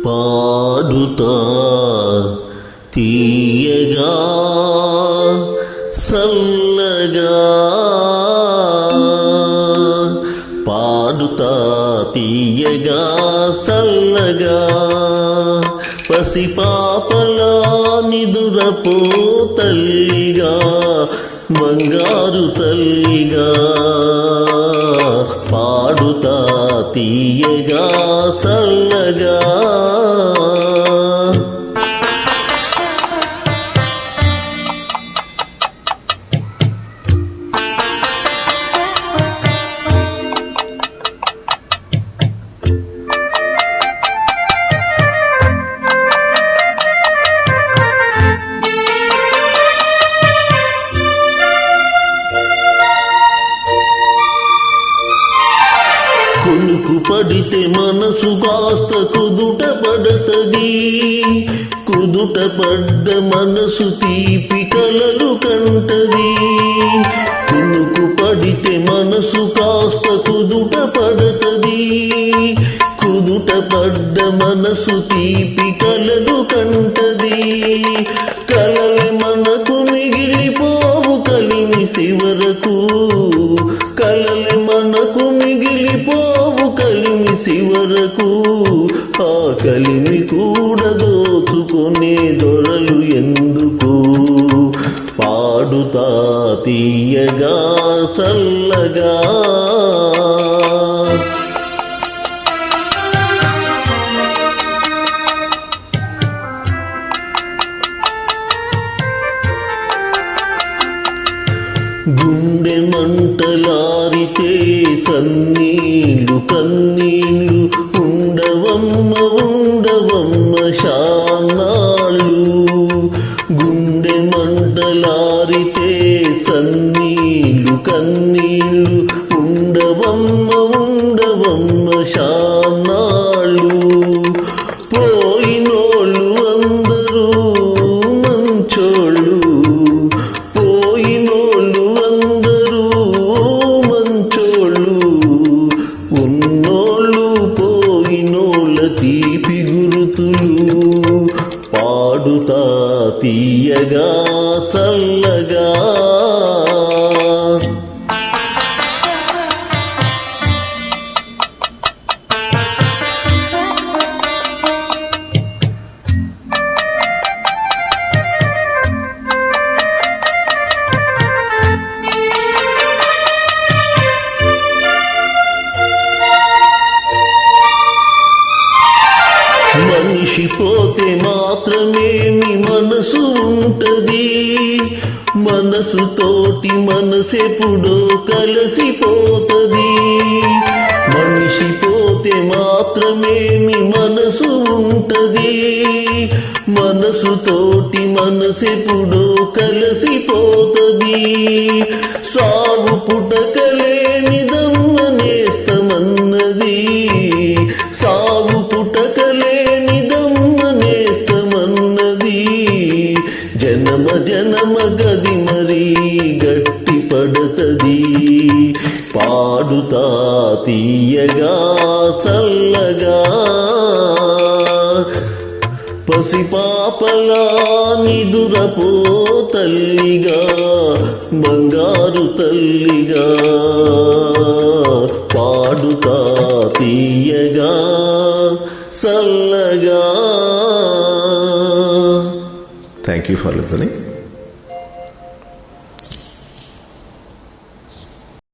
పాడుతా తీయగా సల్లగా పాడుతా తీయగా సల్లగా పసిపాపలా నిదురపో తల్లిగా బంగారు తల్లిగా పాడుతా తీయగా సల్లగా కునుకు పడితే మనసు కాస్త కుదుట పడతది, కుదుట పడ్డ మనసు తీపి కలలు కంటది. కునుకు పడితే మనసు కాస్త కుదుట పడతది, కుదుట పడ్డ మనసు తీపి కలలు కంటది. కలలు మనకు మిగిలిపోవు కలిమి శివరకు, కలలు మనకు మిగిలిపోవు కలిమి శివరకు. ఆ కలిమి కూడా దోచుకునే దొరలు ఎందుకు? పాడుతా తీయగా చల్లగా గుండె మంటలారితే సన్నీళ్ళు కన్నీళ్ళు ఉండవమ్మ ఉండవమ్మ శానాళ్ళు. గుండె మంటలారితే సన్నీళ్ళు కన్నీళ్ళు ఉండవమ్మ ఉండవమ్మ శానాళ్ళు. పోయినోళ్ళు అందరూ మంచోళ్ళు, పోయినోళ్ళు అందరూ మంచోళ్ళు. ఉన్నోళ్ళు పోయినోళ్ళ తీపి గురుతులు. పాడుతా తీయగా సల్లగా మనిషి పోతే మాత్రమేమి మనసు ఉంటది, మనసుతోటి మనసెప్పుడో కలిసిపోతది. మనిషి పోతే మాత్రమేమి మనసు ఉంటది, మనసుతోటి మనసెప్పుడో కలిసిపోతది. సాగు పుటకలేనిదమ్మ నేస్తమన్నది, సాగు పుటకలేనిదమ్మ నేస్తమన్నది. జనమ జనమ గది మరీ గట్టి పడతది. పాడుతా తీయగా సల్లగా పసిపాపలా నిదురపో తల్లిగా బంగారు తల్లిగా. పాడుతా తీయగా సల్లగా. Thank you for listening.